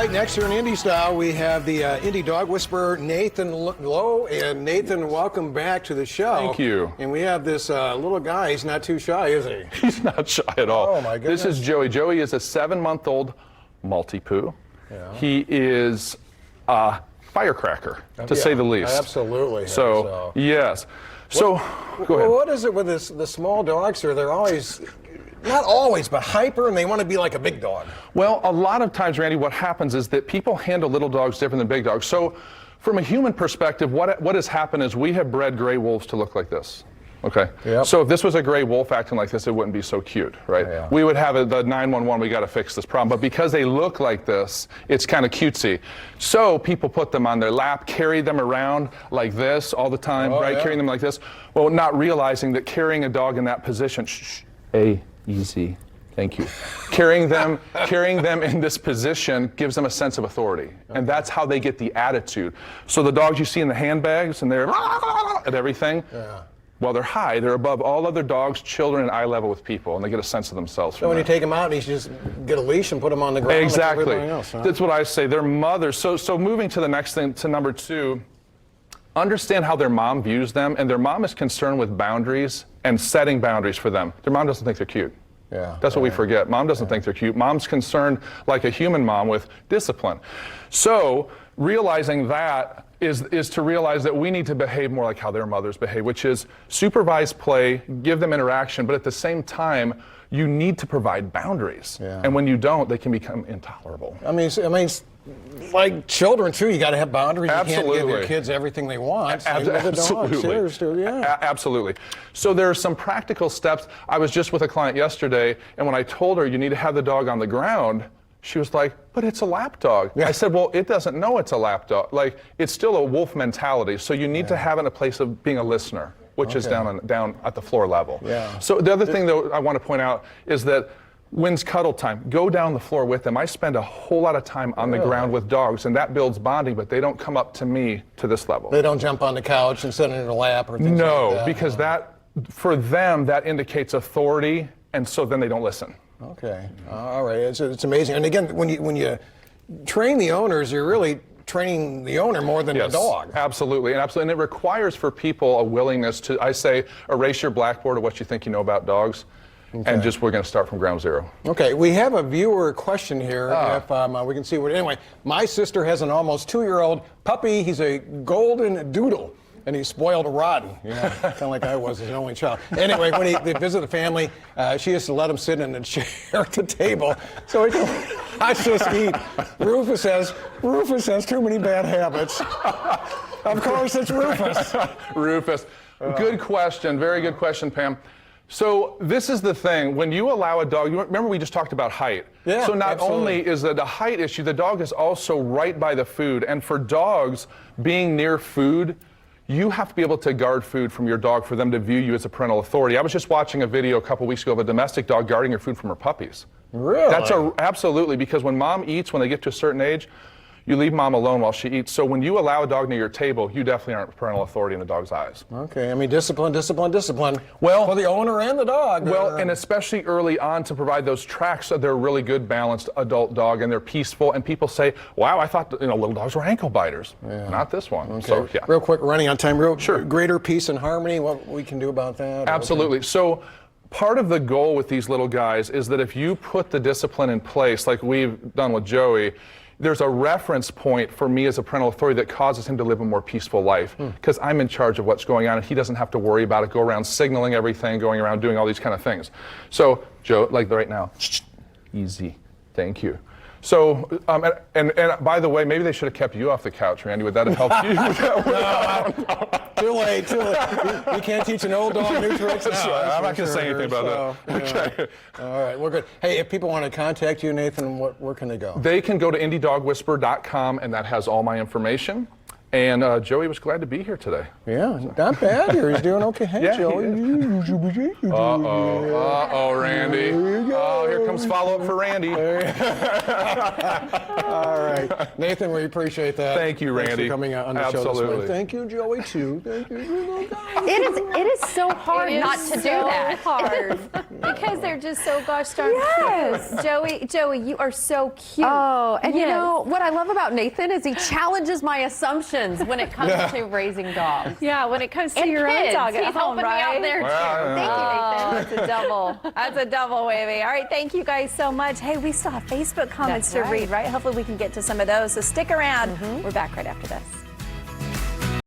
right, next here in Indie Style, we have the Indie Dog Whisperer, Nathan Lowe. And Nathan, welcome back to the show. Thank you. And we have this little guy. He's not too shy, is he? He's not shy at all. Oh, my goodness. This is Joey. Joey is a 7-month-old Maltipoo. Yeah. He is a firecracker, to say the least. Absolutely. So, yes. So, go ahead. What is it with the small dogs here? They're always, not always, but hyper, and they want to be like a big dog. Well, a lot of times, Randy, what happens is that people handle little dogs different than big dogs. So, from a human perspective, what has happened is we have bred gray wolves to look like this. Okay. Yep. So if this was a gray wolf acting like this, it wouldn't be so cute, right? Yeah. We would have the 911, we got to fix this problem. But because they look like this, it's kind of cutesy. So people put them on their lap, carry them around like this all the time, right? Yeah. Carrying them like this. Well, not realizing that carrying a dog in that position, easy. Thank you. Carrying them in this position gives them a sense of authority. Okay. And that's how they get the attitude. So the dogs you see in the handbags and they're at everything, well, they're high. They're above all other dogs, children, and eye level with people, and they get a sense of themselves. So when you take them out, you just get a leash and put them on the ground. Exactly. Like everything else, huh? That's what I say. They're mothers. So moving to the next thing, to number 2, understand how their mom views them, and their mom is concerned with boundaries and setting boundaries for them. Their mom doesn't think they're cute. Yeah, that's what we forget. Mom doesn't think they're cute. Mom's concerned, like a human mom, with discipline. So realizing that is to realize that we need to behave more like how their mothers behave, which is supervise play, give them interaction, but at the same time, you need to provide boundaries. Yeah. And when you don't, they can become intolerable. I mean, like children too, you got to have boundaries. Absolutely. You can't give your kids everything they want. Absolutely. Absolutely. So there are some practical steps. I was just with a client yesterday, and when I told her you need to have the dog on the ground, she was like, but it's a lap dog. Yeah. I said, well, it doesn't know it's a lap dog. Like, it's still a wolf mentality. So you need to have it in a place of being a listener, which is down at the floor level. Yeah. So the other thing that I want to point out is that when's cuddle time? Go down the floor with them. I spend a whole lot of time on the ground with dogs, and that builds bonding, but they don't come up to me to this level. They don't jump on the couch and sit in their lap or things like that. No, because that, for them, that indicates authority, and so then they don't listen. Okay, all right, it's amazing. And again, when you train the owners, you're really training the owner more than the dog. Absolutely, and it requires for people a willingness to, I say, erase your blackboard of what you think you know about dogs, and we're going to start from ground zero. Okay, we have a viewer question here. If we can see what. Anyway, my sister has an almost 2-year-old puppy. He's a golden doodle. And he's spoiled rotten, kind of like I was as an only child. Anyway, when they visit the family, she used to let him sit in a chair at the table so he can watch us eat. Rufus has too many bad habits. Of course, it's Rufus. Rufus. Good question. Very good question, Pam. So this is the thing. When you allow a dog, remember we just talked about height. Yeah, so not absolutely. only is it a height issue, the dog is also right by the food. And for dogs, being near food, you have to be able to guard food from your dog for them to view you as a parental authority. I was just watching a video a couple weeks ago of a domestic dog guarding her food from her puppies. Really? Absolutely, because when mom eats, when they get to a certain age, you leave mom alone while she eats. So when you allow a dog near your table, you definitely aren't parental authority in the dog's eyes. Okay, I mean discipline. Well, for the owner and the dog. Well, and especially early on to provide those tracks so they're a really good balanced adult dog and they're peaceful. And people say, wow, I thought little dogs were ankle biters. Yeah. Not this one. Okay. So, yeah. Real quick, running on time. Sure. Greater peace and harmony, what we can do about that? Absolutely. Okay. So part of the goal with these little guys is that if you put the discipline in place, like we've done with Joey, there's a reference point for me as a parental authority that causes him to live a more peaceful life because I'm in charge of what's going on and he doesn't have to worry about it, go around signaling everything, going around doing all these kind of things. So, Joe, like right now, easy, thank you. So, and by the way, maybe they should have kept you off the couch, Randy. Would that have helped you? Too late. You can't teach an old dog new tricks now. I'm not going to say anything about that. Okay. All right, we're good. Hey, if people want to contact you, Nathan, where can they go? They can go to indiedogwhisperer.com, and that has all my information. And Joey was glad to be here today. Yeah, not bad here. He's doing okay. Hey, Yeah, he Joey. Uh-oh, Randy. Oh, here comes follow-up for Randy. All right. Nathan, we appreciate that. Thank you, Randy. Thanks for coming out on the show this Absolutely. morning. Thank you, Joey, too. Thank you. It is so hard It is not to do so that. hard because they're just so gosh darn Yes. cute. Joey, you are so cute. Oh, and you Yes. know what I love about Nathan is he challenges my assumptions when it comes to raising dogs. Yeah, when it comes to And your kids. own dog at He's home, helping me right? out there too. Well, Thank you, Nathan. That's a double. That's a double, wavy. All right, thank you guys so much. Hey, we still have Facebook comments That's to read, right? Hopefully we can get to some of those. So stick around. We're back right after this.